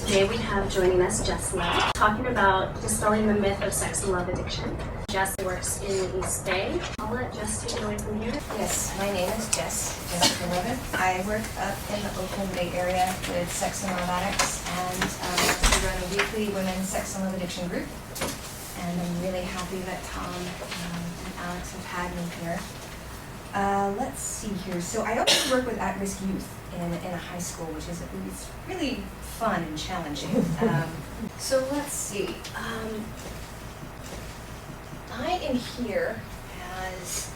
Today we have joining us Jessica Levith, talking about dispelling the myth of sex and love addiction. Jess works in East Bay. I'll let Jess take it away from here. Yes, my name is Jessica Levith. I work up in the Oakland Bay area with sex and love addicts, and we run a weekly women's sex and love addiction group. And I'm really happy that Tom and Alex have had me here. Let's see here. So I also work with at-risk youth in a high school, which is it's really fun and challenging. So let's see. I am here as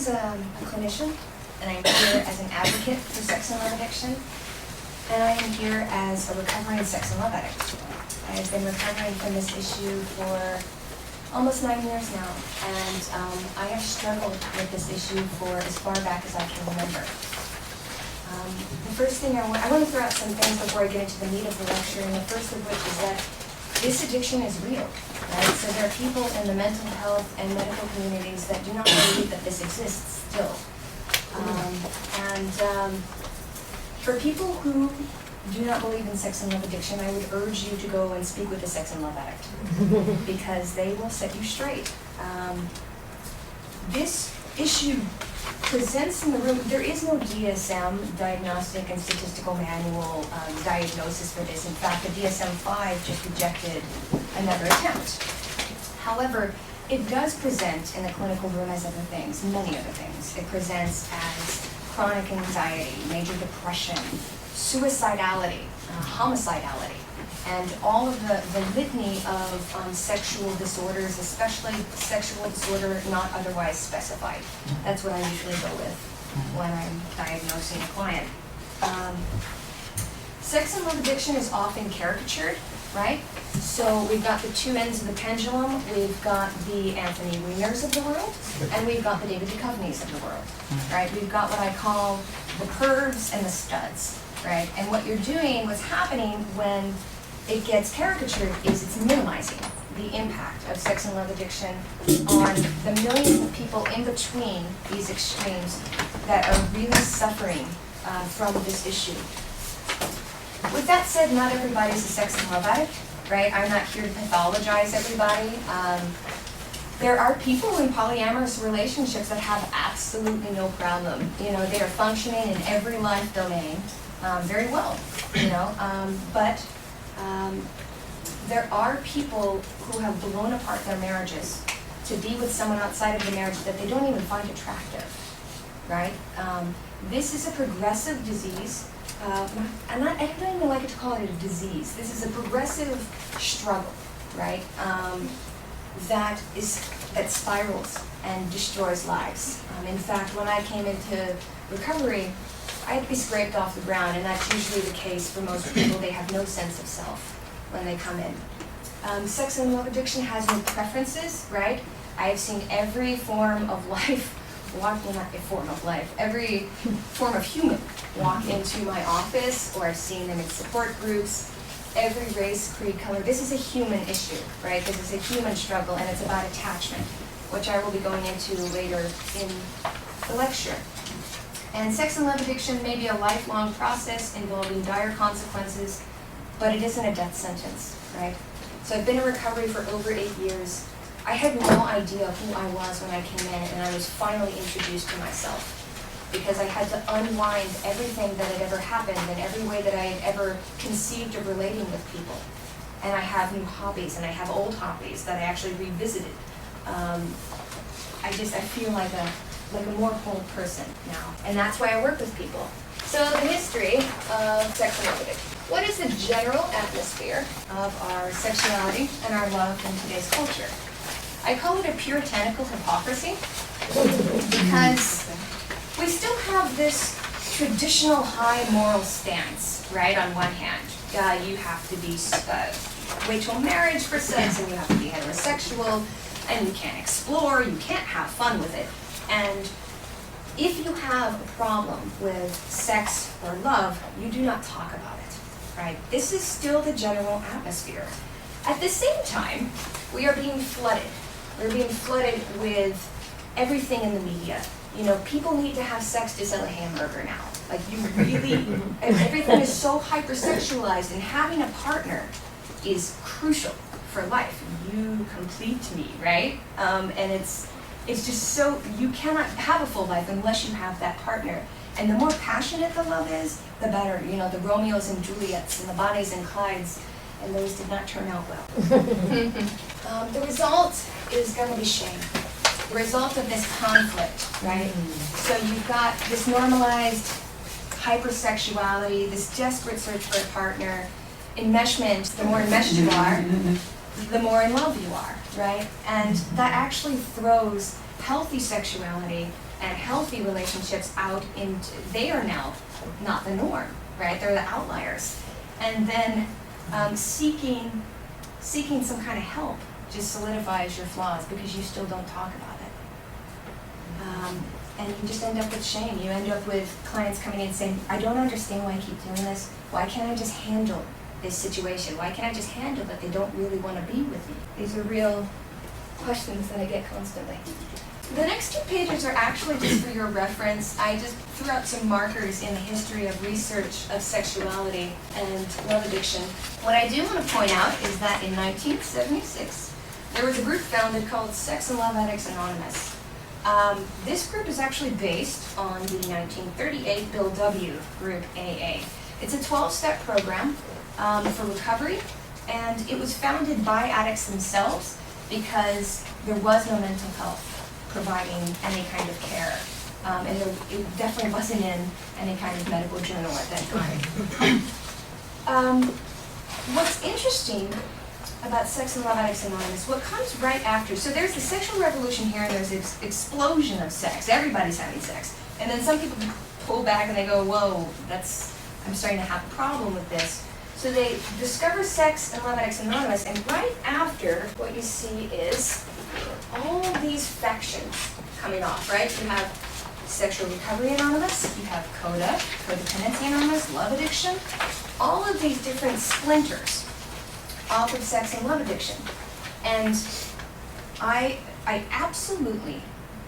a clinician, and I'm here as an advocate for sex and love addiction, and I am here as a recovering sex and love addict. I have been recovering from this issue for almost 9 years now, and I have struggled with this issue for as far back as I can remember. The first thing I want to throw out some things before I get into the meat of the lecture, and the first of which is that this addiction is real, right? So there are people in the mental health and medical communities that do not believe that this exists still. For people who do not believe in sex and love addiction, I would urge you to go and speak with a sex and love addict because they will set you straight. This issue presents in the room. There is no DSM, diagnostic and statistical manual diagnosis for this. In fact, the DSM-5 just rejected another attempt. However, it does present in the clinical room as other things, many other things. It presents as chronic anxiety, major depression, suicidality, homicidality, and all of the litany of sexual disorders, especially sexual disorder not otherwise specified. That's what I usually go with when I'm diagnosing a client. Sex and love addiction is often caricatured, right? So we've got the two ends of the pendulum. We've got the Anthony Weiners of the world, and we've got the David Duchovnys of the world, right? We've got what I call the pervs and the studs, right? And what you're doing, what's happening when it gets caricatured is it's minimizing the impact of sex and love addiction on the millions of people in between these extremes that are really suffering from this issue. With that said, not everybody's a sex and love addict, right? I'm not here to pathologize everybody. There are people in polyamorous relationships that have absolutely no problem. You know, they are functioning in every life domain very well, you know, but there are people who have blown apart their marriages to be with someone outside of the marriage that they don't even find attractive, right? This is a progressive disease. I don't even like it to call it a disease. This is a progressive struggle, right? That spirals and destroys lives. In fact, when I came into recovery, I had to be scraped off the ground, and that's usually the case for most people. They have no sense of self when they come in. Sex and love addiction has no preferences, right? I have seen every form of life every form of human walk into my office, or I've seen them in support groups, every race, creed, color. This is a human issue, right? This is a human struggle, and it's about attachment, which I will be going into later in the lecture. And sex and love addiction may be a lifelong process involving dire consequences, but it isn't a death sentence, right? So I've been in recovery for over 8 years. I had no idea who I was when I came in, and I was finally introduced to myself because I had to unwind everything that had ever happened and every way that I had ever conceived of relating with people. And I have new hobbies, and I have old hobbies that I actually revisited. I feel like a more whole person now, and that's why I work with people. So the history of sex and love addiction. What is the general atmosphere of our sexuality and our love in today's culture? I call it a puritanical hypocrisy because we still have this traditional high moral stance, right? On one hand, you have to be wait till marriage for sex, and you have to be heterosexual, and you can't explore, you can't have fun with it. And if you have a problem with sex or love, you do not talk about it, right? This is still the general atmosphere. At the same time, we are being flooded. We're being flooded with everything in the media, People need to have sex to sell a hamburger now. Like, you really, everything is so hypersexualized, and having a partner is crucial for life. You complete me, right? And it's just so, you cannot have a full life unless you have that partner. And the more passionate the love is, the better. The Romeos and Juliets and the Bonnies and Clydes, and those did not turn out well. The result is going to be shame. The result of this conflict, right? So you've got this normalized hypersexuality, this desperate search for a partner, enmeshment. The more enmeshed you are, the more in love you are, right? And that actually throws healthy sexuality and healthy relationships out into, they are now not the norm, right? They're the outliers. And then seeking some kind of help just solidifies your flaws because you still don't talk about it. And you just end up with shame. You end up with clients coming in saying, I don't understand why I keep doing this. Why can't I just handle this situation? Why can't I just handle that they don't really want to be with me? These are real questions that I get constantly. The next 2 pages are actually just for your reference. I just threw out some markers in the history of research of sexuality and love addiction. What I do want to point out is that in 1976, there was a group founded called Sex and Love Addicts Anonymous. This group is actually based on the 1938 Bill W. group AA. It's a 12-step program for recovery, and it was founded by addicts themselves because there was no mental health providing any kind of care. And it definitely wasn't in any kind of medical journal at that time. What's interesting about Sex and Love Addicts Anonymous, what comes right after, so there's the sexual revolution here, and there's this explosion of sex. Everybody's having sex. And then some people pull back and they go, whoa, I'm starting to have a problem with this. So they discover Sex and Love Addicts Anonymous, and right after, what you see is all these factions coming off, right? You have Sexual Recovery Anonymous, you have CODA, Codependency Anonymous, Love Addiction, all of these different splinters off of sex and love addiction. And I absolutely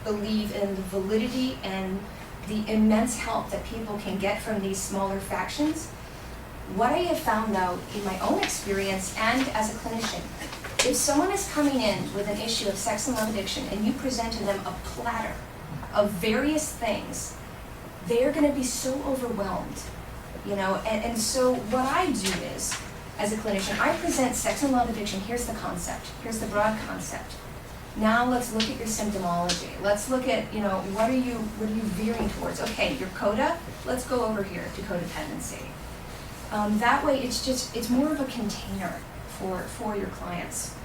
believe in the validity and the immense help that people can get from these smaller factions. What I have found out in my own experience and as a clinician, if someone is coming in with an issue of sex and love addiction and you present to them a platter of various things, they're going to be so overwhelmed, and so what I do is, as a clinician, I present sex and love addiction. Here's the concept. Here's the broad concept. Now let's look at your symptomology. Let's look at, what are you veering towards? Okay, your CODA, let's go over here to codependency. That way it's more of a container for your clients.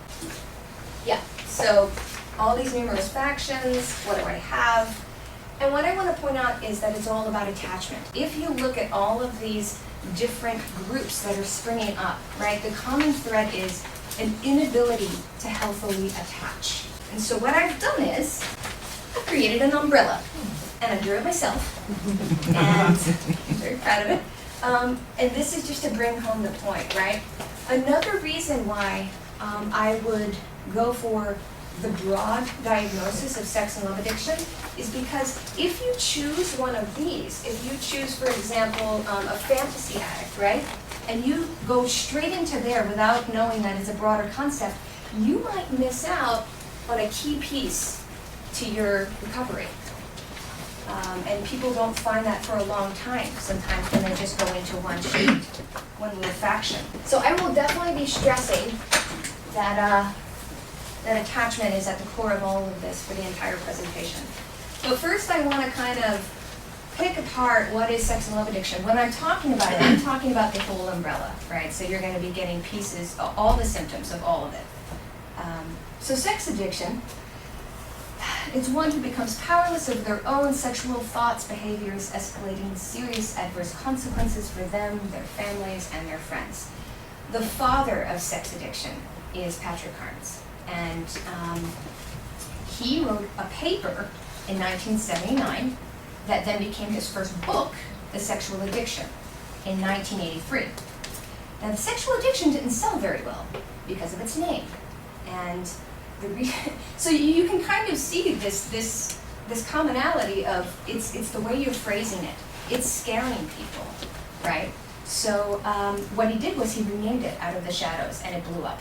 Yeah, so all these numerous factions, what do I have? And what I want to point out is that it's all about attachment. If you look at all of these different groups that are springing up, right, the common thread is an inability to healthily attach. And so what I've done is I've created an umbrella, and I drew it myself, and I'm very proud of it. And this is just to bring home the point, right? Another reason why I would go for the broad diagnosis of sex and love addiction is because if you choose one of these, if you choose, for example, a fantasy addict, right, and you go straight into there without knowing that it's a broader concept, you might miss out on a key piece to your recovery. And people don't find that for a long time sometimes when they just go into one little faction. So I will definitely be stressing that attachment is at the core of all of this for the entire presentation. But first I want to kind of pick apart what is sex and love addiction. When I'm talking about it, I'm talking about the whole umbrella, right? So you're going to be getting pieces, all the symptoms of all of it. So sex addiction, it's one who becomes powerless over their own sexual thoughts, behaviors, escalating serious adverse consequences for them, their families, and their friends. The father of sex addiction is Patrick Carnes. And he wrote a paper in 1979 that then became his first book, The Sexual Addiction, in 1983. Now, the sexual addiction didn't sell very well because of its name. And so you can kind of see this this commonality of it's the way you're phrasing it. It's scaring people, right? So what he did was he renamed it Out of the Shadows, and it blew up.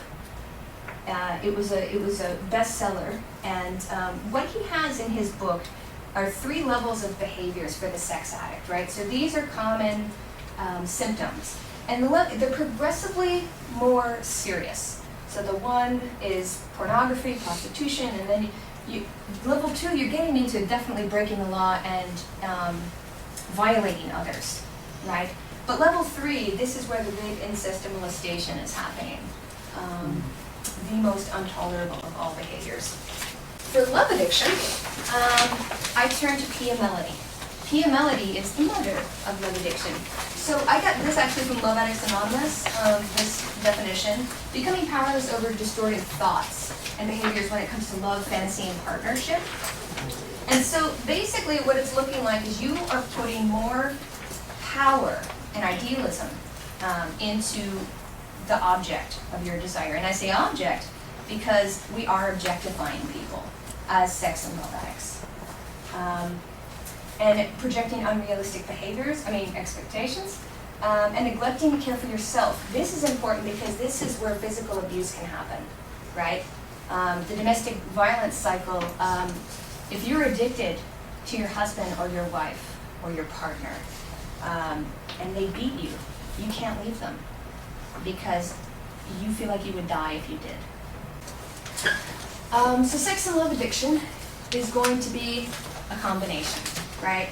It was a bestseller, and what he has in his book are 3 levels of behaviors for the sex addict, right? So these are common symptoms, and they're progressively more serious. So the one is pornography, prostitution, and then level 2, you're getting into definitely breaking the law and violating others, right? But level 3, this is where the big incest and molestation is happening. The most intolerable of all behaviors. For love addiction, I turn to Pia Mellody. Pia Mellody is the mother of love addiction. So I got this actually from Love Addicts Anonymous, this definition: becoming powerless over distorted thoughts and behaviors when it comes to love, fantasy, and partnership. And so basically what it's looking like is you are putting more power and idealism into the object of your desire. And I say object because we are objectifying people as sex and love addicts. And projecting unrealistic behaviors, expectations, and neglecting to care for yourself. This is important because this is where physical abuse can happen, right? The domestic violence cycle, if you're addicted to your husband or your wife or your partner, and they beat you, you can't leave them because you feel like you would die if you did. So sex and love addiction is going to be a combination, right?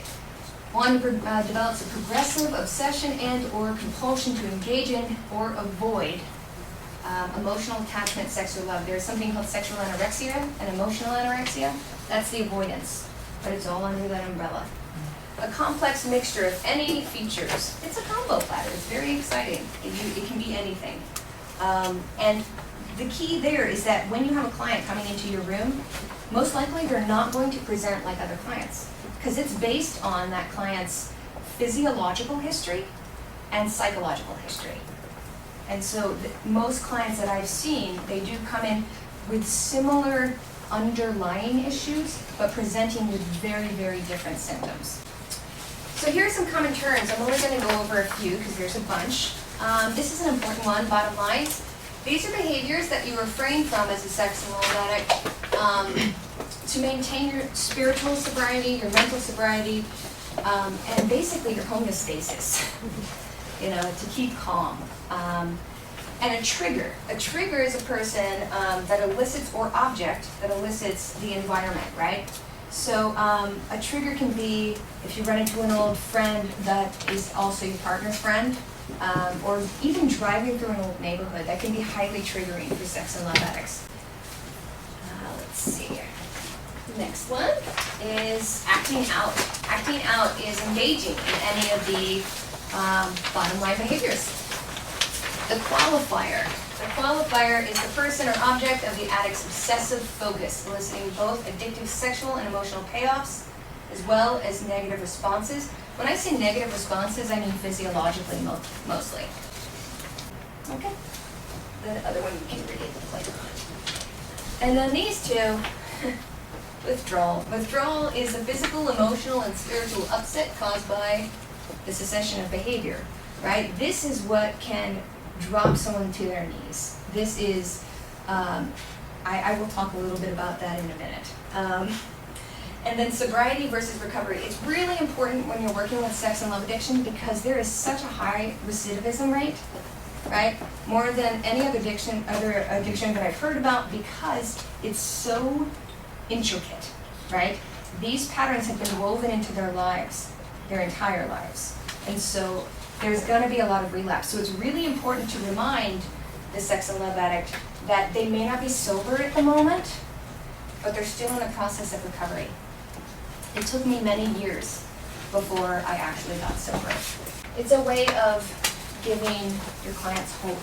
One develops a progressive obsession and or compulsion to engage in or avoid emotional attachment, sex, or love. There's something called sexual anorexia and emotional anorexia. That's the avoidance, but it's all under that umbrella. A complex mixture of any features. It's a combo platter. It's very exciting. It can be anything. And the key there is that when you have a client coming into your room, most likely they're not going to present like other clients because it's based on that client's physiological history and psychological history. And so most clients that I've seen, they do come in with similar underlying issues, but presenting with very, very different symptoms. So here are some common terms. I'm only going to go over a few because there's a bunch. This is an important one, bottom lines. These are behaviors that you refrain from as a sex and love addict to maintain your spiritual sobriety, your mental sobriety, and basically your homeostasis, to keep calm. And a trigger. A trigger is a person that elicits, or object that elicits the environment, right? So a trigger can be if you run into an old friend that is also your partner's friend, or even driving through an old neighborhood. That can be highly triggering for sex and love addicts. Let's see here. The next one is acting out. Acting out is engaging in any of the bottom line behaviors. The qualifier. The qualifier is the person or object of the addict's obsessive focus, eliciting both addictive sexual and emotional payoffs, as well as negative responses. When I say negative responses, I mean physiologically mostly. Okay. The other one you can read it later on. And then these two, withdrawal. Withdrawal is the physical, emotional, and spiritual upset caused by the cessation of behavior, right? This is what can drop someone to their knees. This is, I will talk a little bit about that in a minute. And then sobriety versus recovery. It's really important when you're working with sex and love addiction because there is such a high recidivism rate, right? More than any other addiction that I've heard about because it's so intricate, right? These patterns have been woven into their lives, their entire lives. And so there's going to be a lot of relapse. So it's really important to remind the sex and love addict that they may not be sober at the moment, but they're still in the process of recovery. It took me many years before I actually got sober. It's a way of giving your clients hope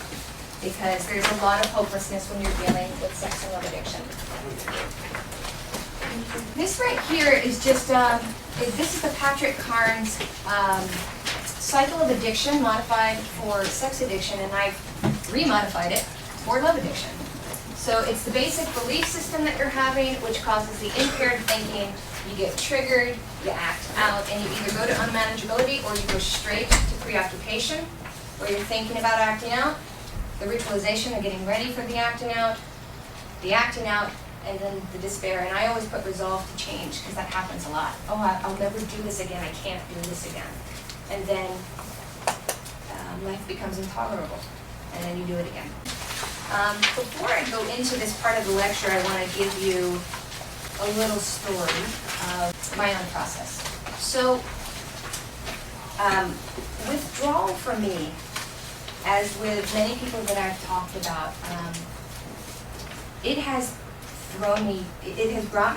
because there's a lot of hopelessness when you're dealing with sex and love addiction. This right here is just, this is the Patrick Carnes cycle of addiction modified for sex addiction, and I've remodified it for love addiction. So it's the basic belief system that you're having, which causes the impaired thinking. You get triggered, you act out, and you either go to unmanageability or you go straight to preoccupation, where you're thinking about acting out, the ritualization of getting ready for the acting out, and then the despair. And I always put resolve to change, because that happens a lot. Oh, I'll never do this again, I can't do this again. And then life becomes intolerable, and then you do it again. Before I go into this part of the lecture, I want to give you a little story of my own process. So, withdrawal for me, as with many people that I've talked about, it has brought me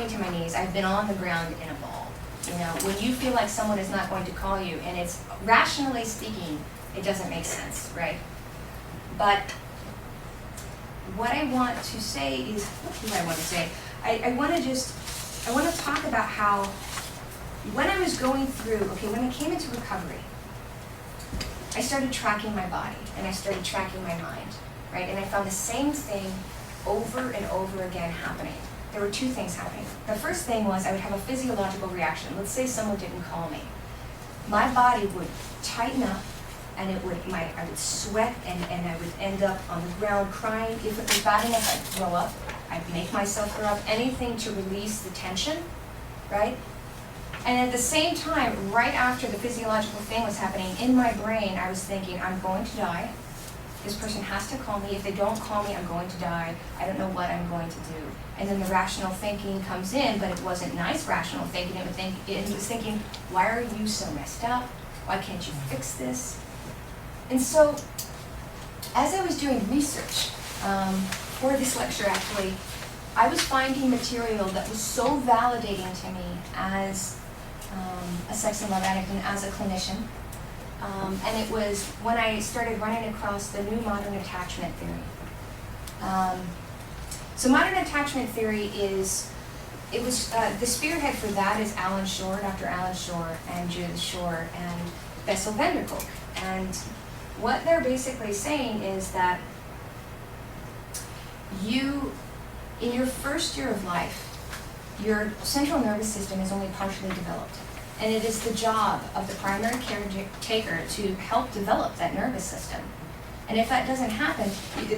to my knees. I've been on the ground in a ball. You know, when you feel like someone is not going to call you, and it's, rationally speaking, it doesn't make sense, right? But what I want to say is, what do I want to say? I want to talk about how, when I was going through, when I came into recovery, I started tracking my body, and I started tracking my mind, right? And I found the same thing over and over again happening. There were two things happening. The first thing was I would have a physiological reaction. Let's say someone didn't call me. My body would tighten up, and I would sweat, and I would end up on the ground crying. If it was bad enough, I'd throw up. I'd make myself throw up, anything to release the tension, right? And at the same time, right after the physiological thing was happening, in my brain, I was thinking, I'm going to die. This person has to call me. If they don't call me, I'm going to die. I don't know what I'm going to do. And then the rational thinking comes in, but it wasn't nice rational thinking. It was thinking, why are you so messed up? Why can't you fix this? And so, as I was doing research for this lecture, actually, I was finding material that was so validating to me as a sex and love addict and as a clinician. And it was when I started running across the new modern attachment theory. So modern attachment theory is, the spearhead for that is Alan Shore, Dr. Alan Shore, and Judith Shore, and Bessel van der Kolk. And what they're basically saying is that you, in your first year of life, your central nervous system is only partially developed. And it is the job of the primary caretaker to help develop that nervous system. And if that doesn't happen,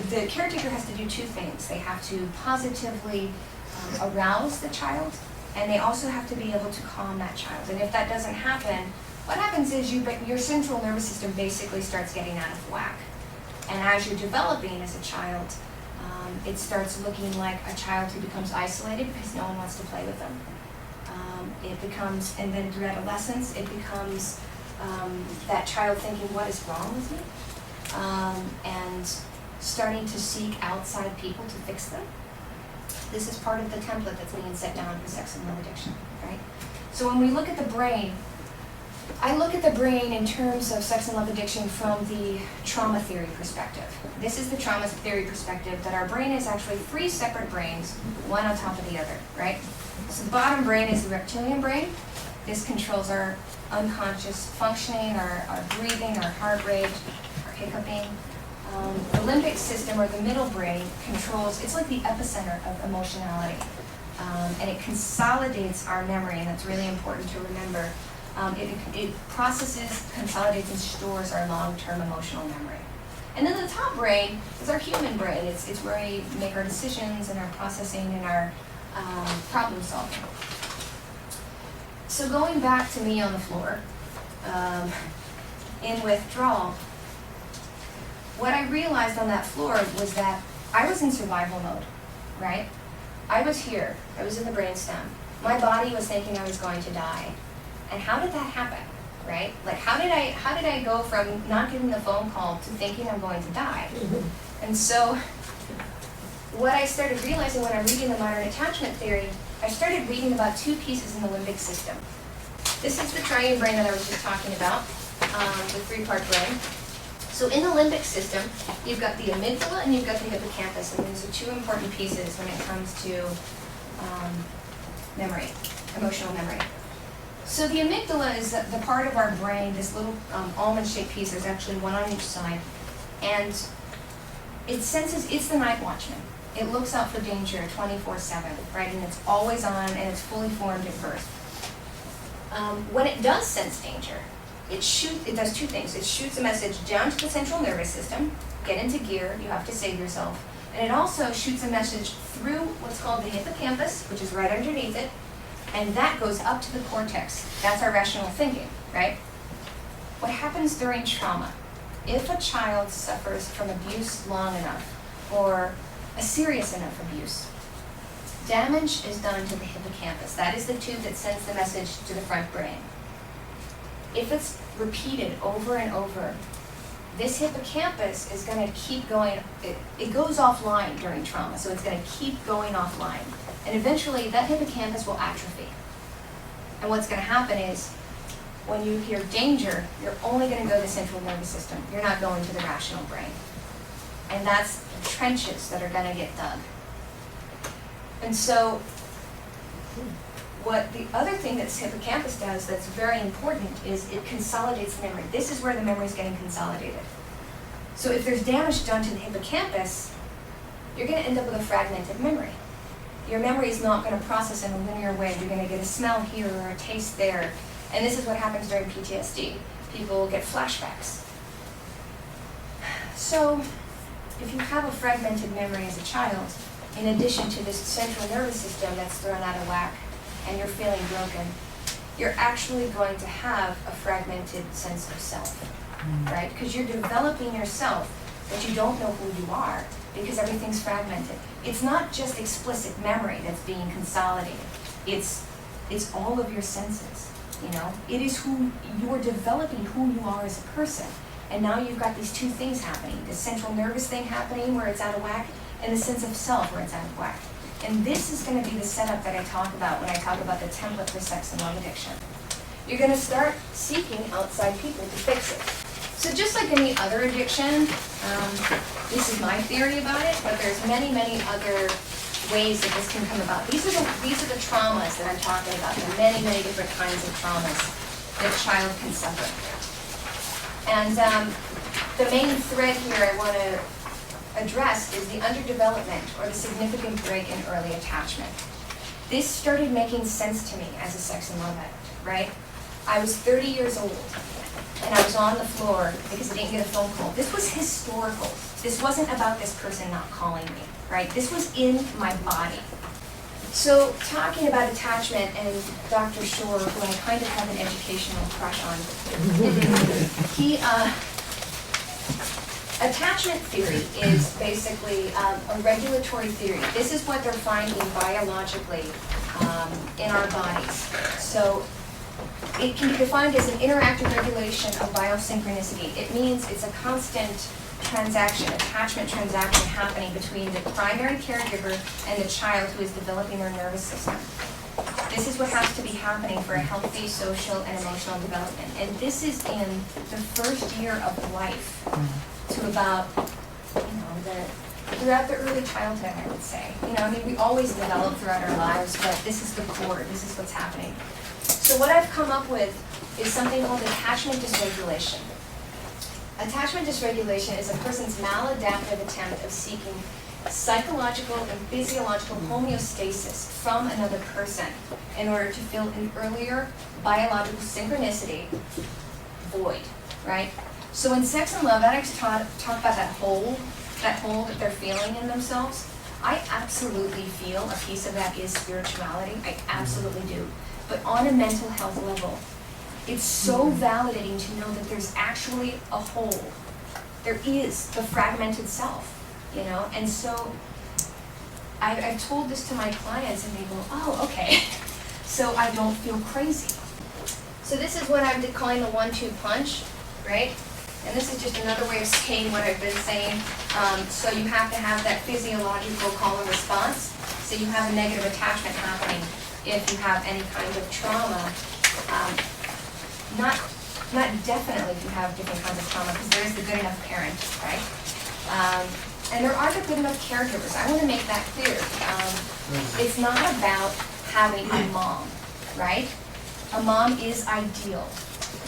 the caretaker has to do two things. They have to positively arouse the child, and they also have to be able to calm that child. And if that doesn't happen, what happens is your central nervous system basically starts getting out of whack. And as you're developing as a child, it starts looking like a child who becomes isolated because no one wants to play with them. It becomes, and then through adolescence, it becomes that child thinking, what is wrong with me? And starting to seek outside people to fix them. This is part of the template that's being set down for sex and love addiction, right? So when we look at the brain, I look at the brain in terms of sex and love addiction from the trauma theory perspective. This is the trauma theory perspective, that our brain is actually three separate brains, one on top of the other, right? So the bottom brain is the reptilian brain. This controls our unconscious functioning, our breathing, our heart rate, our hiccuping. The limbic system, or the middle brain, controls, it's like the epicenter of emotionality. And it consolidates our memory, and that's really important to remember. It processes, consolidates, and stores our long-term emotional memory. And then the top brain is our human brain. It's where we make our decisions and our processing and our problem solving. So going back to me on the floor, in withdrawal, what I realized on that floor was that I was in survival mode, right? I was here. I was in the brainstem. My body was thinking I was going to die. And how did that happen, right? Like, how did I go from not getting the phone call to thinking I'm going to die? Mm-hmm. And so what I started realizing when I'm reading the modern attachment theory, I started reading about two pieces in the limbic system. This is the triune brain that I was just talking about, the three-part brain. So in the limbic system, you've got the amygdala and you've got the hippocampus, and these are two important pieces when it comes to memory, emotional memory. So the amygdala is the part of our brain, this little almond-shaped piece. There's actually one on each side, and it senses, it's the night watchman. It looks out for danger 24/7, right? And it's always on, and it's fully formed at birth. When it does sense danger, it does two things. It shoots a message down to the central nervous system, get into gear, you have to save yourself. And it also shoots a message through what's called the hippocampus, which is right underneath it, and that goes up to the cortex. That's our rational thinking, right? What happens during trauma? If a child suffers from abuse long enough, or a serious enough abuse, damage is done to the hippocampus. That is the tube that sends the message to the front brain. If it's repeated over and over, this hippocampus is going to keep going. It goes offline during trauma, so it's going to keep going offline. And eventually, that hippocampus will atrophy. And what's going to happen is, when you hear danger, you're only going to go to the central nervous system. You're not going to the rational brain. And that's the trenches that are going to get dug. And so, what the other thing that this hippocampus does that's very important is it consolidates memory. This is where the memory is getting consolidated. So if there's damage done to the hippocampus, you're going to end up with a fragmented memory. Your memory is not going to process in a linear way. You're going to get a smell here or a taste there. And this is what happens during PTSD. People get flashbacks. So if you have a fragmented memory as a child, in addition to this central nervous system that's thrown out of whack, and you're feeling broken, you're actually going to have a fragmented sense of self, right? Because you're developing yourself, but you don't know who you are because everything's fragmented. It's not just explicit memory that's being consolidated. It's all of your senses, you know? It is who you're developing who you are as a person. And now you've got these two things happening, the central nervous thing happening where it's out of whack, and the sense of self where it's out of whack. And this is going to be the setup that I talk about when I talk about the template for sex and love addiction. You're going to start seeking outside people to fix it. So just like any other addiction, this is my theory about it, but there's many, many other ways that this can come about. These are the traumas that I'm talking about. There are many, many different kinds of traumas that a child can suffer. And the main thread here I want to address is the underdevelopment or the significant break in early attachment. This started making sense to me as a sex and love addict, right? I was 30 years old, and I was on the floor because I didn't get a phone call. This was historical. This wasn't about this person not calling me, right? This was in my body. So talking about attachment, and Dr. Shore, who I kind of have an educational crush on, attachment theory is basically a regulatory theory. This is what they're finding biologically in our bodies. So it can be defined as an interactive regulation of biosynchronicity. It means it's a constant attachment transaction happening between the primary caregiver and the child who is developing their nervous system. This is what has to be happening for a healthy social and emotional development. And this is in the first year of life to about, throughout the early childhood, I would say. We always develop throughout our lives, but this is the core, this is what's happening. So what I've come up with is something called attachment dysregulation. Attachment dysregulation is a person's maladaptive attempt of seeking psychological and physiological homeostasis from another person in order to fill an earlier biological synchronicity void, right? So in Sex and Love, addicts talk about that hole that they're feeling in themselves. I absolutely feel a piece of that is spirituality. I absolutely do. But on a mental health level, it's so validating to know that there's actually a hole. There is the fragmented self, And so I've told this to my clients, and they go, oh, okay. So I don't feel crazy. So this is what I'm calling the 1-2 punch, right? And this is just another way of saying what I've been saying. So you have to have that physiological call and response. So you have a negative attachment happening if you have any kind of trauma. Not definitely if you have different kinds of trauma, because there is the good enough parent, right? And there are the good enough caregivers. I want to make that clear. It's not about having a mom, right? A mom is ideal,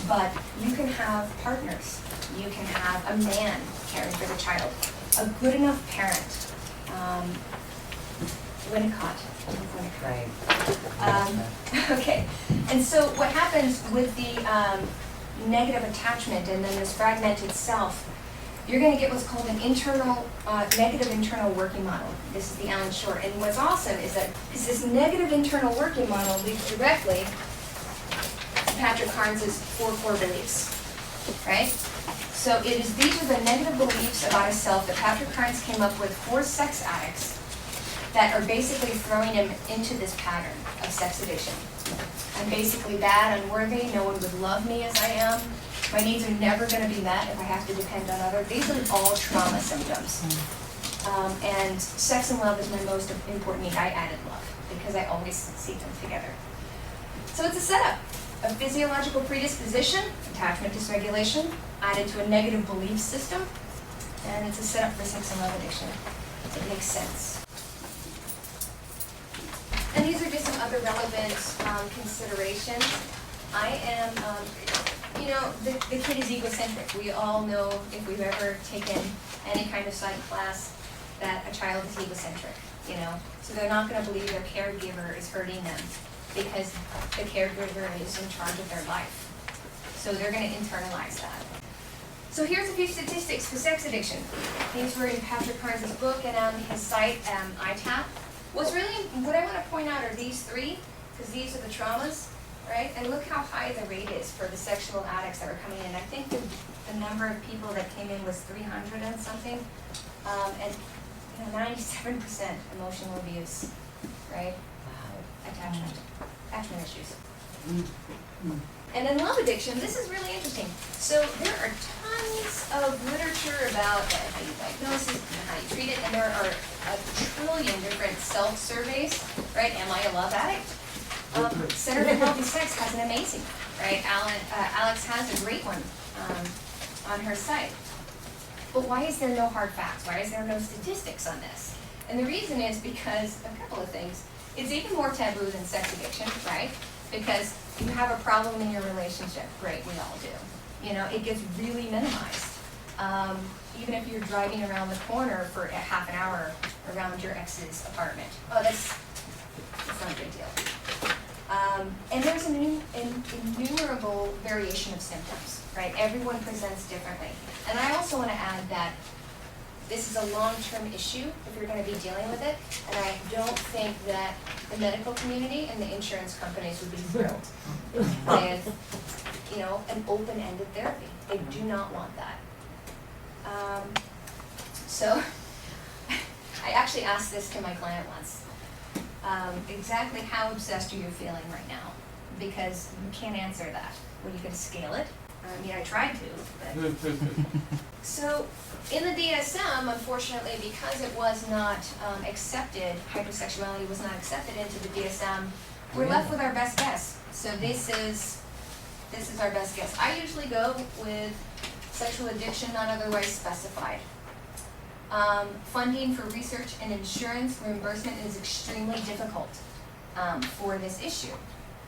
but you can have partners. You can have a man caring for the child. A good enough parent Winnicott. Right. Okay, and so what happens with the negative attachment and then this fragmented self, you're going to get what's called an internal, negative internal working model. This is the Alan Shore. And what's awesome is that this negative internal working model leads directly to Patrick Carnes' 4 core beliefs, right? So these are the negative beliefs about a self that Patrick Carnes came up with for sex addicts that are basically throwing him into this pattern of sex addiction. I'm basically bad, unworthy, no one would love me as I am. My needs are never going to be met if I have to depend on others. These are all trauma symptoms. And sex and love is my most important need. I added love because I always see them together. So it's a setup. A physiological predisposition, attachment dysregulation, added to a negative belief system, and it's a setup for sex and love addiction. It makes sense. And these are just some other relevant considerations. I am, the kid is egocentric. We all know, if we've ever taken any kind of psych class, that a child is egocentric, So they're not going to believe their caregiver is hurting them because the caregiver is in charge of their life. So they're going to internalize that. So here's a few statistics for sex addiction. These were in Patrick Carnes' book and on his site, ITAP. What I want to point out are these 3, because these are the traumas, right? And look how high the rate is for the sexual addicts that are coming in. I think the number of people that came in was 300 and something. And 97% emotional abuse, right? Attachment issues. And in love addiction, this is really interesting. So there are tons of literature about how you diagnose it and how you treat it, and there are a trillion different self-surveys, right? Am I a love addict? Center for Healthy Sex has an amazing, right? Alex has a great one on her site. But why is there no hard facts? Why is there no statistics on this? And the reason is because a couple of things. It's even more taboo than sex addiction, right? Because you have a problem in your relationship. Great, we all do. It gets really minimized. Even if you're driving around the corner for a half an hour around your ex's apartment. Oh, that's not a big deal. And there's an innumerable variation of symptoms, right? Everyone presents differently. And I also want to add that this is a long-term issue if you're going to be dealing with it, and I don't think that the medical community and the insurance companies would be thrilled with, an open-ended therapy. They do not want that. So I actually asked this to my client once. Exactly how obsessed are you feeling right now? Because you can't answer that. Were you going to scale it? I tried to, but... So, in the DSM, unfortunately, because it was not accepted, hypersexuality was not accepted into the DSM, we're left with our best guess. So this is our best guess. I usually go with sexual addiction not otherwise specified. Funding for research and insurance reimbursement is extremely difficult for this issue.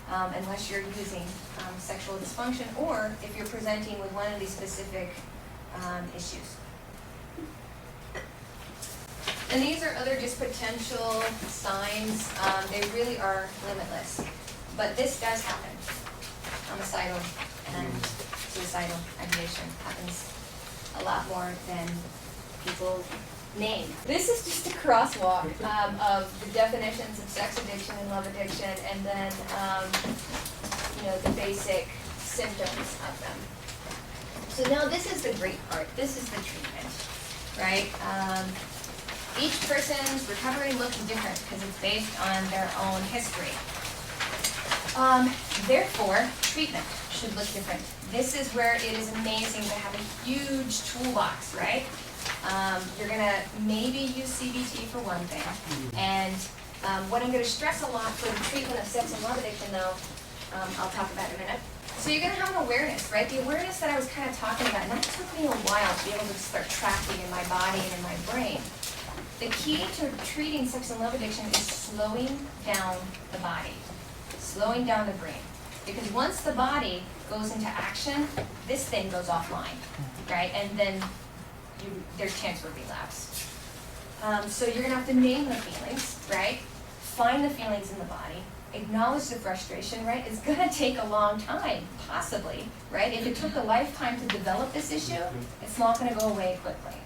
Unless you're using sexual dysfunction or if you're presenting with one of these specific issues. And these are other just potential signs. They really are limitless. But this does happen. Homicidal and suicidal ideation happens a lot more than people name. This is just a crosswalk of the definitions of sex addiction and love addiction, and then the basic symptoms of them. So now this is the great part. This is the treatment, right? Each person's recovery looks different because it's based on their own history. Therefore, treatment should look different. This is where it is amazing to have a huge toolbox, right? You're going to maybe use CBT for one thing. And what I'm going to stress a lot for the treatment of sex and love addiction, though, I'll talk about in a minute. So you're going to have an awareness, right? The awareness that I was kind of talking about, and that took me a while to be able to start tracking in my body and in my brain. The key to treating sex and love addiction is slowing down the body, slowing down the brain. Because once the body goes into action, this thing goes offline, right? And then there's chance for relapse. So you're gonna have to name the feelings, right? Find the feelings in the body, acknowledge the frustration, right? It's gonna take a long time, possibly, right? If it took a lifetime to develop this issue, it's not gonna go away quickly.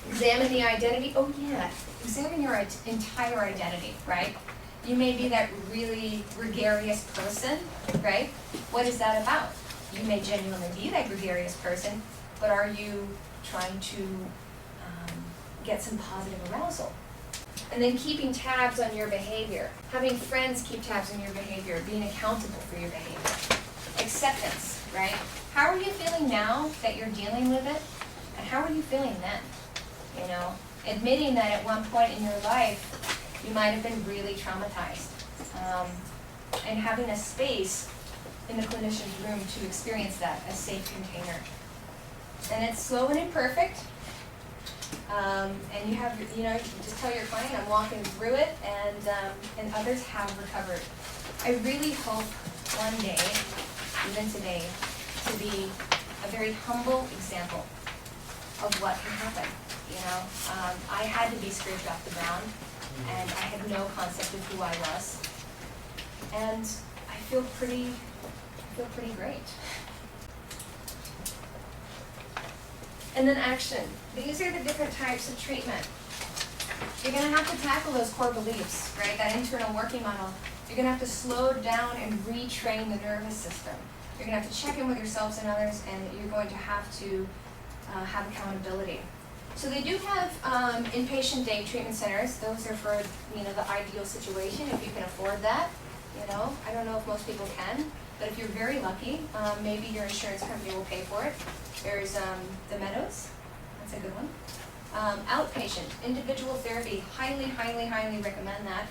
Examine the identity. Oh yeah, examine your entire identity, right? You may be that really gregarious person, right? What is that about? You may genuinely be that gregarious person, but are you trying to get some positive arousal? And then keeping tabs on your behavior. Having friends keep tabs on your behavior, being accountable for your behavior. Acceptance, right? How are you feeling now that you're dealing with it? And how are you feeling then? You know, admitting that at one point in your life, you might have been really traumatized. And having a space in the clinician's room to experience that, a safe container. And it's slow and imperfect. And you have, you know, you can just tell your client, I'm walking through it, and others have recovered. I really hope one day, even today, to be a very humble example of what can happen. You know, I had to be scraped off the ground, and I had no concept of who I was, and I feel pretty great. And then action. These are the different types of treatment. You're gonna have to tackle those core beliefs, right? That internal working model. You're gonna have to slow down and retrain the nervous system. You're gonna have to check in with yourselves and others, and you're going to have to have accountability. So they do have inpatient day treatment centers. Those are for, you know, the ideal situation if you can afford that. You know, I don't know if most people can, but if you're very lucky, maybe your insurance company will pay for it. There's the Meadows. That's a good one. Outpatient, individual therapy. Highly, highly, highly recommend that.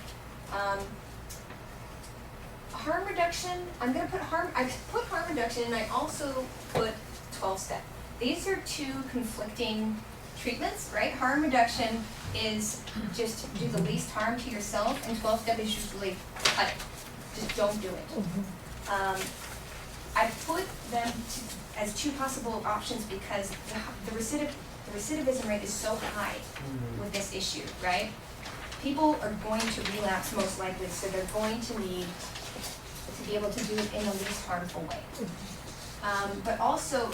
Harm reduction. I'm gonna put harm. I put harm reduction, and I also put 12-step. These are two conflicting treatments, right? Harm reduction is just do the least harm to yourself, and 12-step is usually cut it. Just don't do it. I put them as two possible options because the recidivism rate is so high with this issue, right? People are going to relapse most likely, so they're going to need to be able to do it in the least harmful way. But also,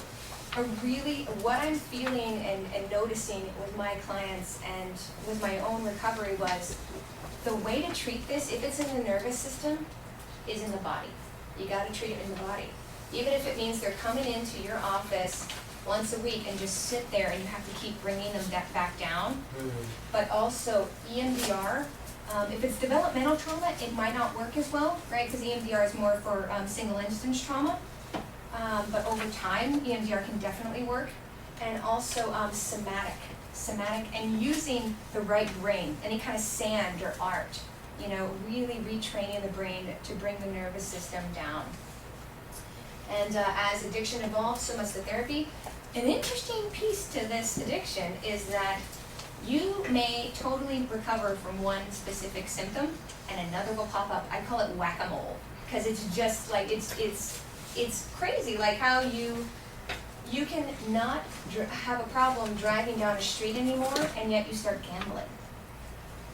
what I'm feeling and noticing with my clients and with my own recovery was the way to treat this, if it's in the nervous system, is in the body. You gotta treat it in the body. Even if it means they're coming into your office once a week and just sit there and you have to keep bringing them back down. But also EMDR, if it's developmental trauma, it might not work as well, right? Because EMDR is more for single instance trauma. But over time, EMDR can definitely work. And also somatic, and using the right brain, any kind of sand or art, you know, really retraining the brain to bring the nervous system down. And as addiction evolves, so must the therapy. An interesting piece to this addiction is that you may totally recover from one specific symptom and another will pop up. I call it whack-a-mole, because it's just like, it's crazy, like how you can not have a problem driving down a street anymore, and yet you start gambling.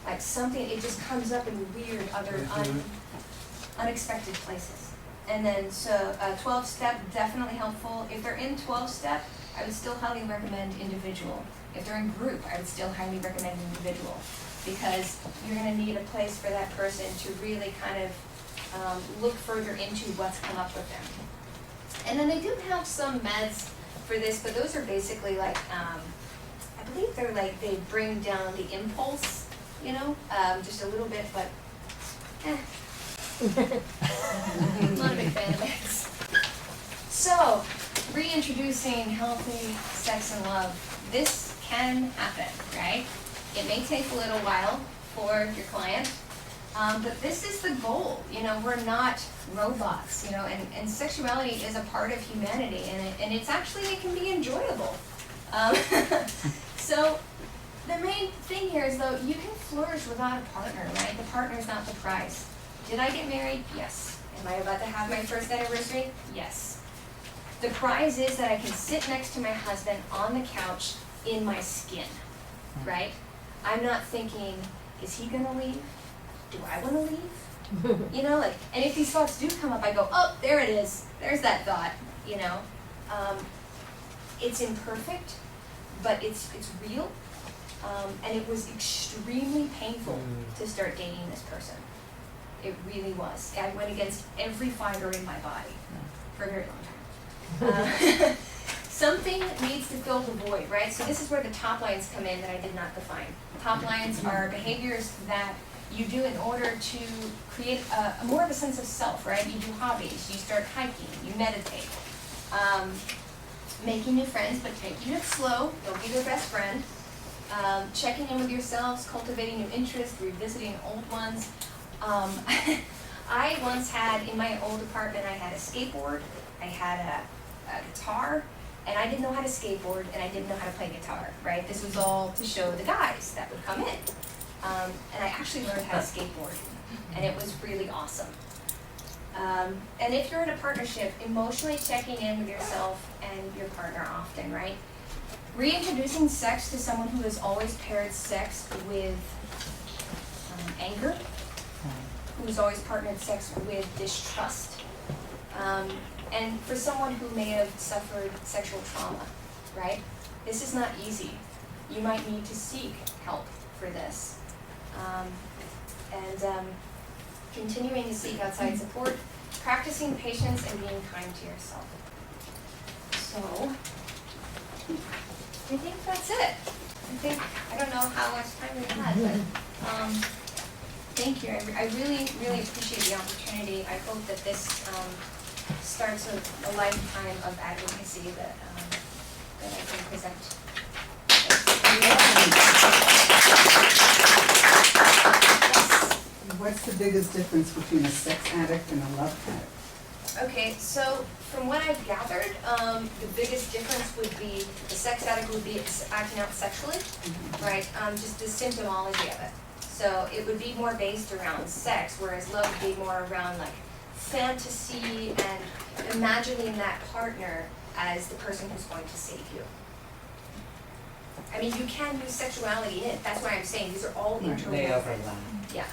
Like something, it just comes up in weird, other unexpected places. And then, so 12-step, definitely helpful. If they're in 12-step, I would still highly recommend individual. If they're in group, I would still highly recommend individual, because you're gonna need a place for that person to really kind of look further into what's come up with them. And then they do have some meds for this, but those are basically like, I believe they're like, they bring down the impulse, you know, just a little bit, but not a big fan of meds. So, reintroducing healthy sex and love. This can happen, right? It may take a little while for your client, but this is the goal. You know, we're not robots, you know, and sexuality is a part of humanity, and it's actually, it can be enjoyable. So the main thing here is, though, you can flourish without a partner, right? The partner's not the prize. Did I get married? Yes. Am I about to have my first anniversary? Yes. The prize is that I can sit next to my husband on the couch in my skin. right? I'm not thinking, is he gonna leave? Do I wanna leave? You know, like, and if these thoughts do come up, I go, oh, there it is. There's that thought, you know. It's imperfect, but it's real. And it was extremely painful to start dating this person. It really was. I went against every fiber in my body for a very long time. Something needs to fill the void, right? So this is where the top lines come in that I did not define. Top lines are behaviors that you do in order to create a more of a sense of self, right? You do hobbies, you start hiking, you meditate, making new friends, but taking it slow, don't be their best friend, checking in with yourselves, cultivating new interests, revisiting old ones. I once had, in my old apartment, I had a skateboard, I had a guitar, and I didn't know how to skateboard, and I didn't know how to play guitar, right? This was all to show the guys that would come in. And I actually learned how to skateboard, and it was really awesome. And if you're in a partnership, emotionally checking in with yourself and your partner often, right? Reintroducing sex to someone who has always paired sex with anger, who's always partnered sex with distrust, and for someone who may have suffered sexual trauma, right? This is not easy. You might need to seek help for this. Continuing to seek outside support, practicing patience, and being kind to yourself. So, I think that's it. I don't know how much time we had, but thank you. I really, really appreciate the opportunity. I hope that this starts a lifetime of advocacy that I can present. What's the biggest difference between a sex addict and a love addict? Okay, so from what I've gathered, the biggest difference would be the sex addict would be acting out sexually, right? Just the symptomology of it. So it would be more based around sex, whereas love would be more around like fantasy and imagining that partner as the person who's going to save you. I mean, you can use sexuality in it. That's why I'm saying these are all interwoven. They overlap. Yeah.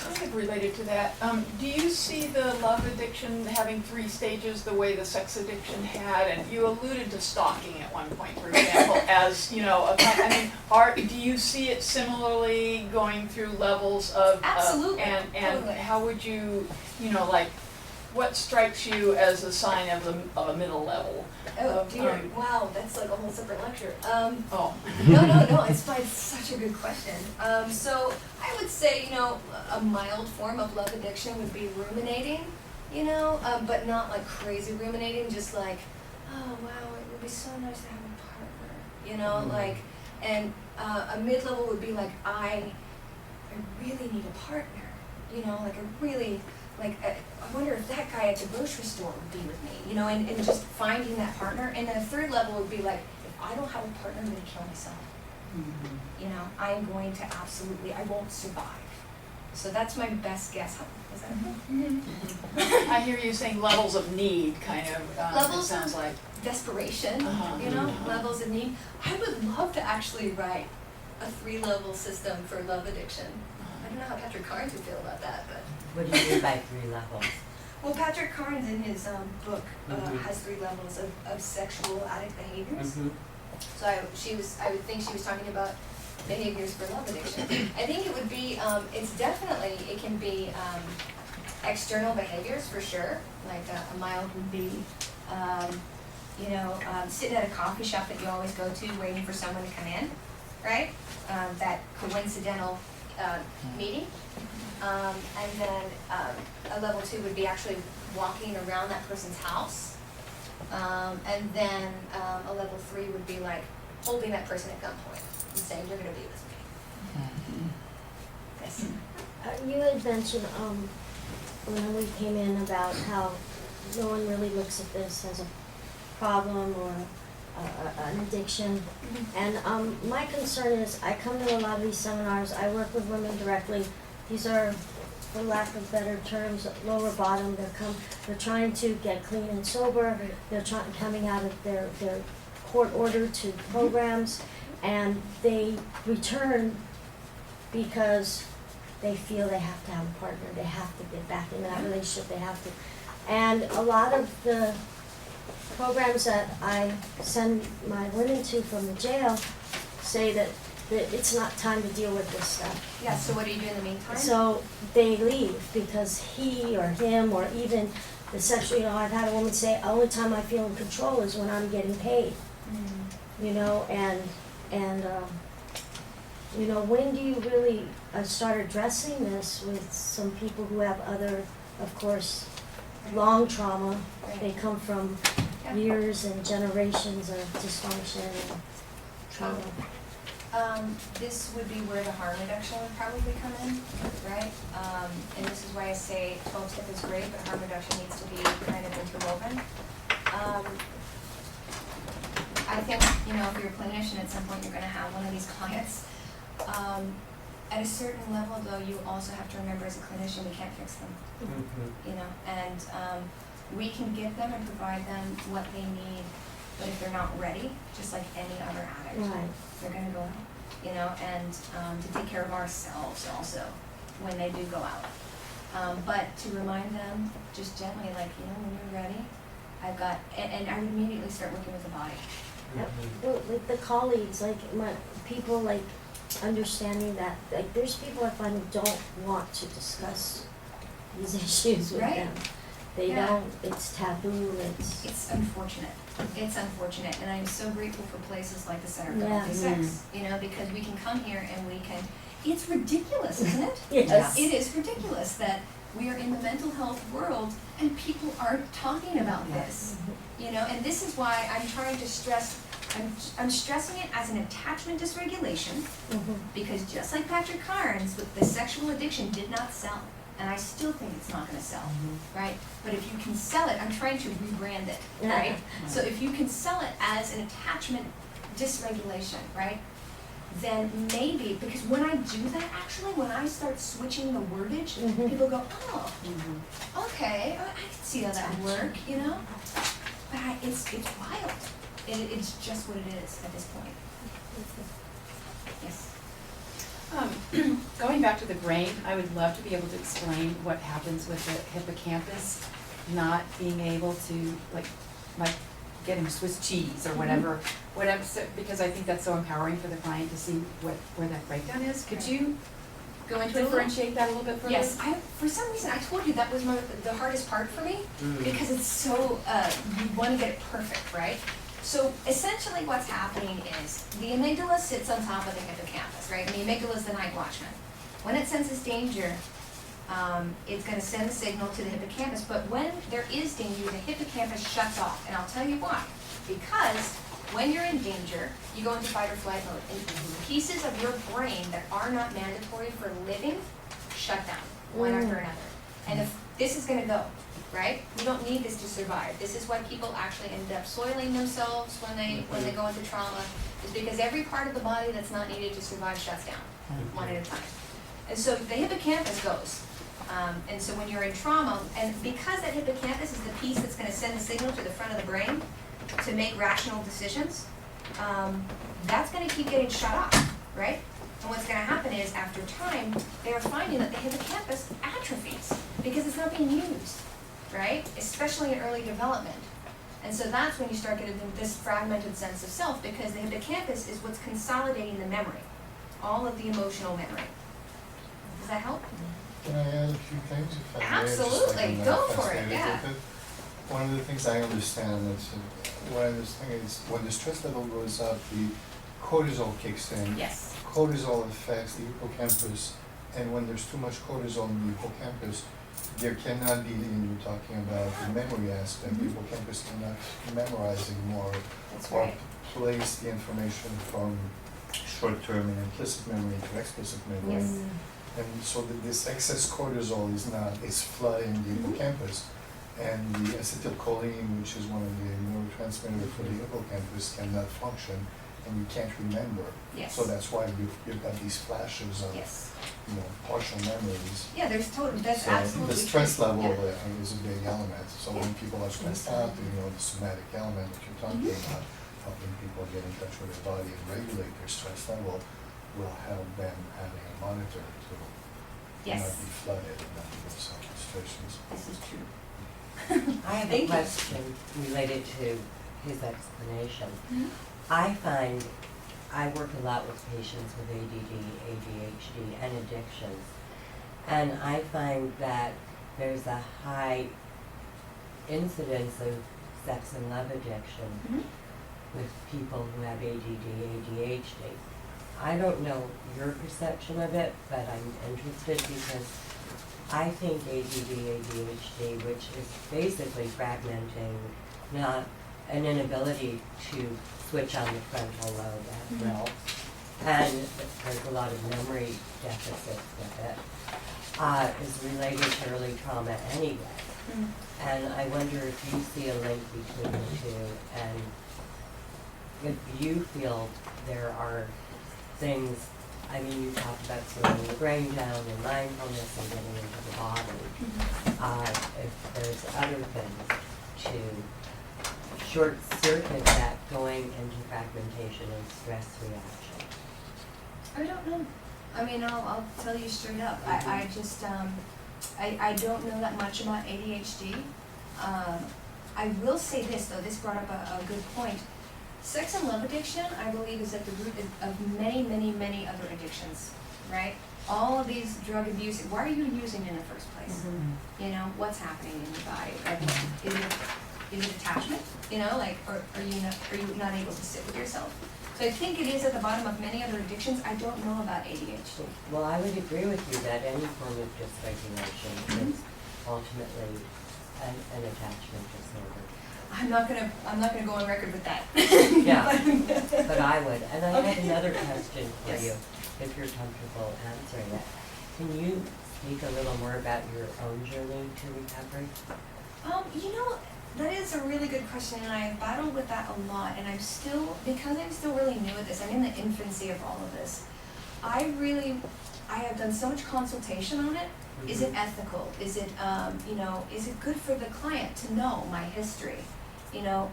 Kind of related to that, do you see the love addiction having 3 stages the way the sex addiction had? And you alluded to stalking at one point, for example, as, you know, a kind, I mean, do you see it similarly going through levels of... Absolutely. And Totally. how would you, you know, like, what strikes you as a sign of a middle level? Oh dear, wow, that's like a whole separate lecture. Oh. No, it's fine, it's such a good question. So I would say, you know, a mild form of love addiction would be ruminating, you know, but not like crazy ruminating, just like, oh wow, it would be so nice to have a partner, you know, like, and a mid-level would be like, I really need a partner, you know, like I really, like, I wonder if that guy at the grocery store would be with me, you know, and just finding that partner. And then a third level would be like, if I don't have a partner, I'm going to kill myself. You know, I'm going to I won't survive. So that's my best guess. Is that I hear you saying levels of need, kind of, levels it sounds of like. desperation, you know, levels of need. I would love to actually write a 3-level system for love addiction. I don't know how Patrick Carnes would feel about that, but. What do you mean by 3 levels? Well, Patrick Carnes in his book has 3 levels of sexual addict behaviors. So I would think she was talking about behaviors for love addiction. I think it would be, it can be external behaviors for sure. Like a mild would be, sitting at a coffee shop that you always go to waiting for someone to come in, right? That coincidental meeting. And then a level 2 would be actually walking around that person's house. And then a level 3 would be like holding that person at gunpoint and saying, you're going to be with me. Yes. You had mentioned when we came in about how no one really looks at this as a problem or an addiction. And my concern is I come to a lot of these seminars, I work with women directly. These are, for lack of better terms, lower bottom. They're trying to get clean and sober. They're coming out of their court order to programs. and they return because they feel they have to have a partner, they have to get back in that relationship, they have to. And a lot of the programs that I send my women to from the jail say that it's not time to deal with this stuff. Yeah, so what do you do in the meantime? So they leave because he or him or even the sexual, I've had a woman say, the only time I feel in control is when I'm getting paid, and when do you really start addressing this with some people who have other, of course, long trauma. They come from years and generations of dysfunction and trauma. This would be where the harm reduction would probably come in, right? And this is why I say 12-step is great, but harm reduction needs to be kind of interwoven. I think, if you're a clinician, at some point you're gonna have one of these clients. At a certain level, though, you also have to remember as a clinician, we can't fix them, and we can give them and provide them what they need, but if they're not ready, just like any other addict, they're gonna go out, and to take care of ourselves also when they do go out. But to remind them just gently, like, when you're ready, I've got, and I would immediately start working with the body. Well, like the colleagues, like my people, like understanding that, like there's people I find who don't want to discuss these issues with them. They don't. It's taboo. It's unfortunate. It's unfortunate, and I'm so grateful for places like the Center for Healthy Sex. Because we can come here and we can. It's ridiculous, isn't it? Yes. It is ridiculous that we are in the mental health world and people aren't talking about this. And this is why I'm trying to stress. I'm stressing it as an attachment dysregulation, because just like Patrick Carnes, with the sexual addiction did not sell, and I still think it's not going to sell, right? But if you can sell it, I'm trying to rebrand it, right? So if you can sell it as an attachment dysregulation, right? Then maybe, because when I do that, actually, when I start switching the wordage, people go, oh, okay, I can see how that would work, But it's wild. It's just what it is at this point. Yes. Going back to the brain, I would love to be able to explain what happens with the hippocampus not being able to, like getting Swiss cheese or whatever, because I think that's so empowering for the client to see where that breakdown is. Could you go into differentiate that a little bit further? Yes, for some reason, I told you that was the hardest part for me, because it's so, you want to get it perfect, right? So essentially what's happening is the amygdala sits on top of the hippocampus, right? And the amygdala is the night watchman. When it senses danger, it's going to send a signal to the hippocampus, but when there is danger, the hippocampus shuts off, and I'll tell you why. Because when you're in danger, you go into fight or flight mode, and pieces of your brain that are not mandatory for living shut down, one after another. And if this is going to go, right? You don't need this to survive. This is why people actually end up soiling themselves when they go into trauma, is because every part of the body that's not needed to survive shuts down, one at a time. And so the hippocampus goes. And so when you're in trauma, and because that hippocampus is the piece that's going to send the signal to the front of the brain to make rational decisions, that's going to keep getting shut off, right? And what's going to happen is, after time, they are finding that the hippocampus atrophies because it's not being used, right? Especially in early development. And so that's when you start getting this fragmented sense of self, because the hippocampus is what's consolidating the memory, all of the emotional memory. Does that help? Can I add a few things, if I may? Absolutely, go for it, yeah. One of the things I understand is, what I understand is, when the stress level goes up, the cortisol kicks in. Yes. Cortisol affects the hippocampus, and when there's too much cortisol in the hippocampus, there cannot be, and you're talking about the memory aspect, the hippocampus cannot memorize anymore, or place the information from short-term and implicit memory to explicit memory. Yes. And so this excess cortisol is flooding the hippocampus, and the acetylcholine, which is one of the neurotransmitters for the hippocampus, cannot function, and you can't remember. Yes. So that's why you've got these flashes of partial memories. Yeah, that's So absolutely the stress true. level Yeah. is a big element. So when people are stressed out, the somatic element that you're talking about, helping people get in touch with their body and regulate their stress level will help them having a monitor to not Yes, be flooded and not to get self-restrictions. this is true. I have a Thank you. question related to his explanation. Mhm. I find I work a lot with patients with ADD, ADHD, and addictions. And I find that there's a high incidence of sex and love addiction Mhm. with people who have ADD, ADHD. I don't know your perception of it, but I'm interested because I think ADD, ADHD, which is basically fragmenting, not an inability to switch on the frontal lobe at will, and there's a lot of memory deficits with it, is related to early trauma anyway. Mm. And I wonder if you see a link between the two, and if you feel there are things, I mean, you talked about slowing the brain down and mindfulness and getting into the body. If there's other things to short circuit that going into fragmentation and stress reaction. I don't know. I mean, I'll tell you straight up. I just, I don't know that much about ADHD. I will say this, though, this brought up a good point. Sex and love addiction, I believe, is at the root of many, many, many other addictions, right? All of these drug abuse, why are you using in the first place? You know, what's happening in your body? Like, is it attachment? You know, like, or are you not able to sit with yourself? So I think it is at the bottom of many other addictions. I don't know about ADHD. Well, I would agree with you that any form of dysregulation is ultimately an attachment disorder. I'm not gonna go on record with that. Yeah, but I would. And I Okay. have another question for Yes. you, if you're comfortable answering it. Can you speak a little more about your own journey to recovery? You know, that is a really good question, and I've battled with that a lot, and because I'm still really new at this, I'm in the infancy of all of this. I have done so much consultation on it. Is it ethical? Is it, is it good for the client to know my history? You know,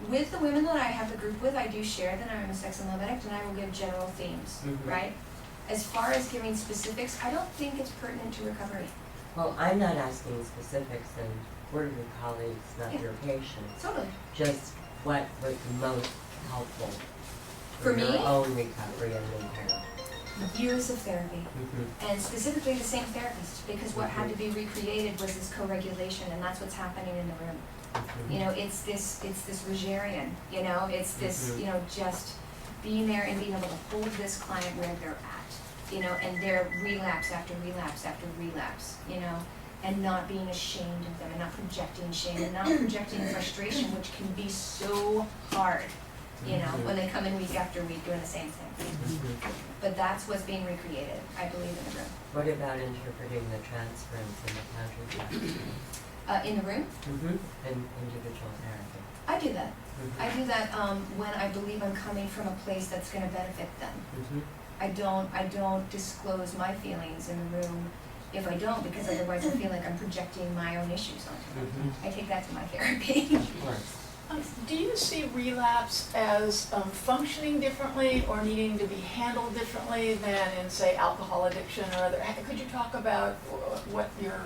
with the women that I have the group with, I do share that I'm a sex and love addict, and I will give general themes, right? As far as giving specifics, I don't think it's pertinent to recovery. Well, I'm not asking specifics, and we're your colleagues, not Yeah. your patients. Totally. Just what was the most helpful For your me? own recovery and repair? Years of therapy. And specifically the same therapist, because what had to be recreated was this co-regulation, and that's what's happening in the room. You know, it's this Rogerian, you know, it's this, you know, just being there and being able to hold this client where they're at, you know, and their relapse after relapse after relapse, you know, and not being ashamed of them and not projecting shame and not projecting frustration, which can be so hard, you know, when they come in week after week doing the same thing. But that's what's being recreated, I believe, in the room. What about interpreting the transference and the countertransference? In the room, In individual therapy? I do that. I do that when I believe I'm coming from a place that's going to benefit them. I don't disclose my feelings in the room if I don't, because otherwise I feel like I'm projecting my own issues onto them. I take that to my therapy. Of course. Do you see relapse as functioning differently or needing to be handled differently than in, say, alcohol addiction or other? Could you talk about what your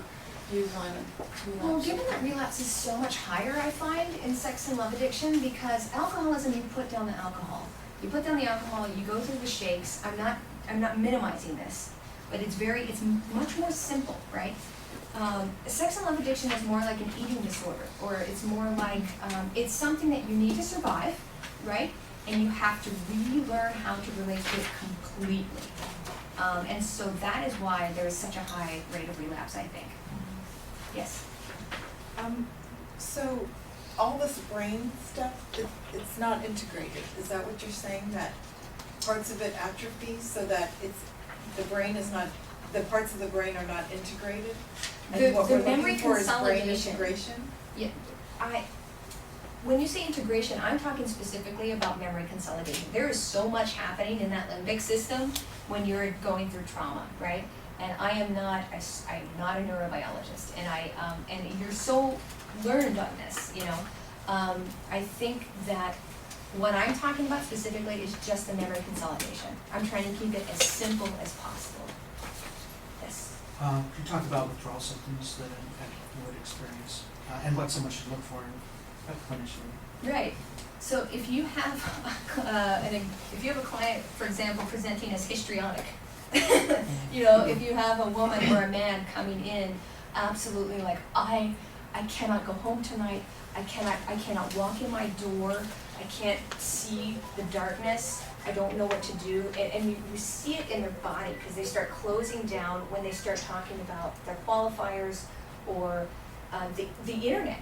views on relapse? Well, given that relapse is so much higher, I find, in sex and love addiction, because alcoholism, you put down the alcohol. You put down the alcohol, you go through the shakes. I'm not minimizing this, but it's much more simple, right? Sex and love addiction is more like an eating disorder, or it's more like, it's something that you need to survive, right? And you have to relearn how to relate to it completely. And so that is why there is such a high rate of relapse, I think. Yes. So all this brain stuff, it's not integrated. Is that what you're saying? That parts of it atrophy so that the parts of the brain are not integrated? And what The we're memory looking for is brain consolidation. integration? Yeah, when you say integration, I'm talking specifically about memory consolidation. There is so much happening in that limbic system when you're going through trauma, right? And I'm not a neurobiologist, and you're so learned on this, you know. I think that What I'm talking about specifically is just the memory consolidation. I'm trying to keep it as simple as possible. Yes. You talked about withdrawal symptoms that an infant would experience, and what someone should look for in a clinician. Right. So if you have if you have a client, for example, presenting as histrionic, you know, if you have a woman or a man coming in, absolutely like I cannot go home tonight. I cannot walk in my door. I can't see the darkness. I don't know what to do. And you see it in their body because they start closing down when they start talking about their qualifiers or the internet.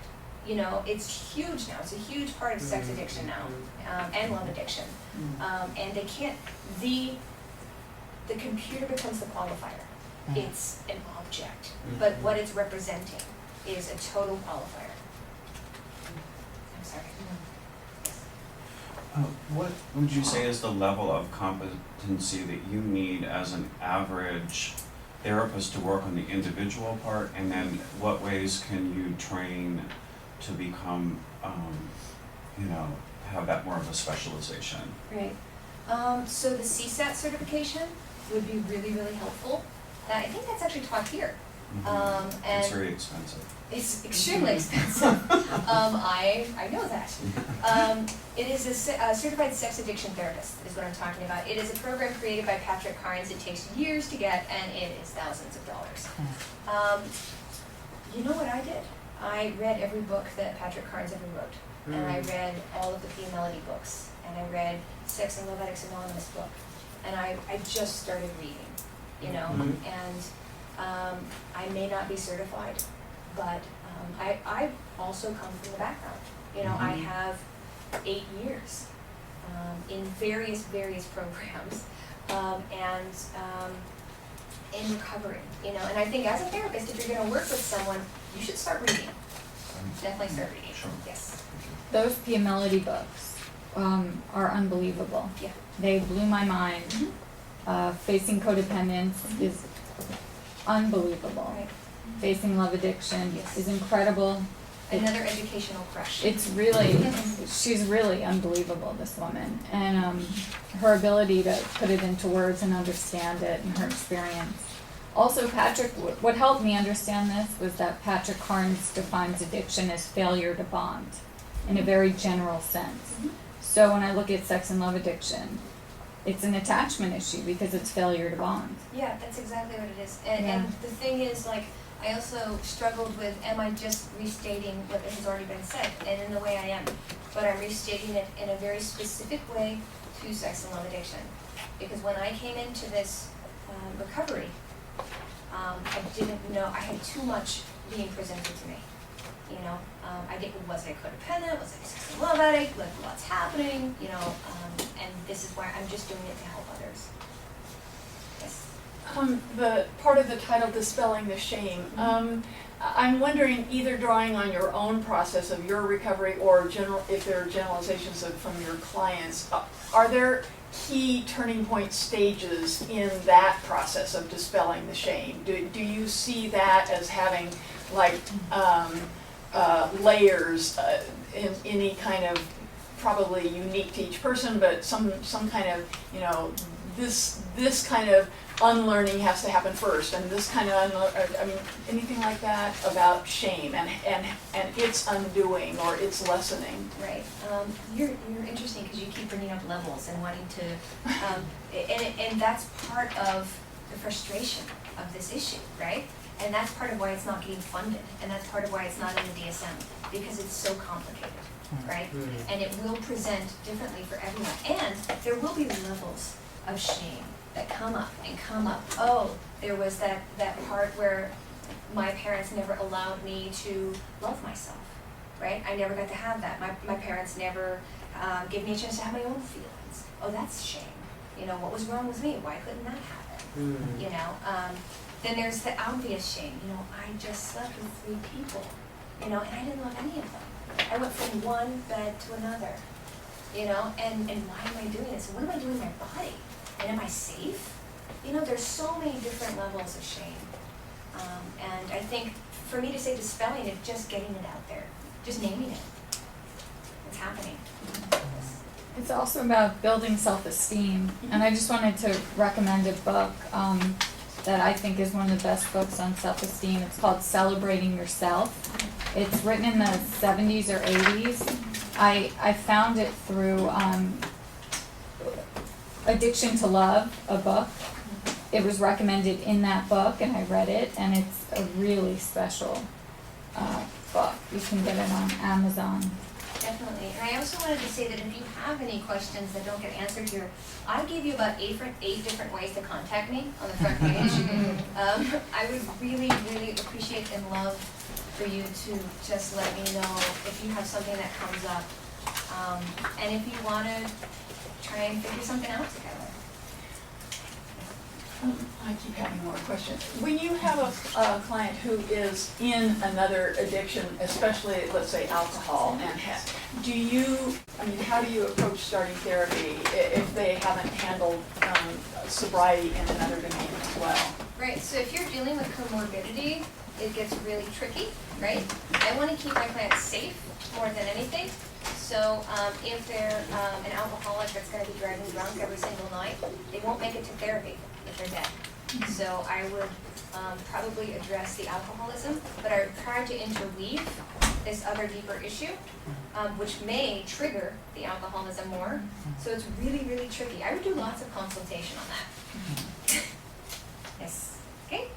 You know, it's huge now. It's a huge part of sex addiction now, and love addiction. And they can't, the computer becomes the qualifier. It's an object, but what it's representing is a total qualifier. I'm sorry. What would you say is the level of competency that you need as an average therapist to work on the individual part, and then what ways can you train to become, have that more of a specialization? Right. So the CSAT certification would be really, really helpful. I think that's actually taught here. And It's very expensive. it's extremely expensive. I know that. It is a certified sex addiction therapist is what I'm talking about. It is a program created by Patrick Carnes. It takes years to get, and it is thousands of dollars. You know what I did? I read every book that Patrick Carnes ever wrote. And I read all of the P. Melody books. And I read Sex and Love Addicts Anonymous book. And I just started reading, you know. And I may not be certified, but I also come from the background. You know, I have 8 years in various programs and in recovery, you know. And I think as a therapist, if you're going to work with someone, you should start reading. Definitely start reading. Sure. Yes. Those Pia Melody books are unbelievable. Yeah. They blew my mind. Facing Codependence is unbelievable. Right. Facing Love Addiction Yes. is incredible. Another educational crush. It's really, she's really unbelievable, this woman. And her ability to put it into words and understand it and her experience. Also, Patrick, what helped me understand this was that Patrick Carnes defines addiction as failure to bond in a very general sense. So when I look at sex and love addiction, it's an attachment issue because it's failure to bond. Yeah, that's exactly what it is. And, Yeah. and the thing is, like, I also struggled with, am I just restating what has already been said? And in the way I am. But I'm restating it in a very specific way to sex and love addiction. Because when I came into this recovery, I didn't know, I had too much being presented to me. You know, was I codependent? Was I a sex and love addict? Like, what's happening? You know, and this is why I'm just doing it to help others. Yes. The part of the title, Dispelling the Shame, I'm wondering, either drawing on your own process of your recovery or if there are generalizations from your clients, are there key turning point stages in that process of dispelling the shame? Do you see that as having like layers in any kind of, probably unique to each person, but some kind of, you know, this kind of unlearning has to happen first, and this kind of anything like that about shame and its undoing or its lessening. Right. You're interesting because you keep bringing up levels and wanting to, and that's part of the frustration of this issue, right? And that's part of why it's not getting funded, and that's part of why it's not in the DSM, because it's so complicated, right? And it will present differently for everyone, and there will be levels of shame that come up and come up. Oh, there was that part where my parents never allowed me to love myself, right? I never got to have that. My parents never gave me a chance to have my own feelings. Oh, that's shame. You know, what was wrong with me? Why couldn't that happen? You know, then there's the obvious shame. You know, I just slept with 3 people, you know, and I didn't love any of them. I went from one bed to another, you know, and why am I doing this? What am I doing to my body? And am I safe? You know, there's so many different levels of shame. And I think for me to say dispelling it, just getting it out there, just naming it. It's happening. It's also about building self-esteem, and I just wanted to recommend a book that I think is one of the best books on self-esteem. It's called Celebrating Yourself. It's written in the 70s or 80s. I found it through Addiction to Love, a book. It was recommended in that book, and I read it, and it's a really special book. You can get it on Amazon. Definitely. And I also wanted to say that if you have any questions that don't get answered here, I gave you about eight different ways to contact me on the front page. I would really, really appreciate and love for you to just let me know if you have something that comes up. And if you want to try and figure something out together. I keep having more questions. When you have a client who is in another addiction, especially, let's say, alcohol, and how do you approach starting therapy if they haven't handled sobriety in another domain as well? Right, so if you're dealing with comorbidity, it gets really tricky, right? I want to keep my clients safe more than anything. So if they're an alcoholic that's going to be driving drunk every single night, they won't make it to therapy if they're dead. So I would probably address the alcoholism, but I would try to interweave this other deeper issue, which may trigger the alcoholism more. So it's really, really tricky. I would do lots of consultation on that. Yes. Okay.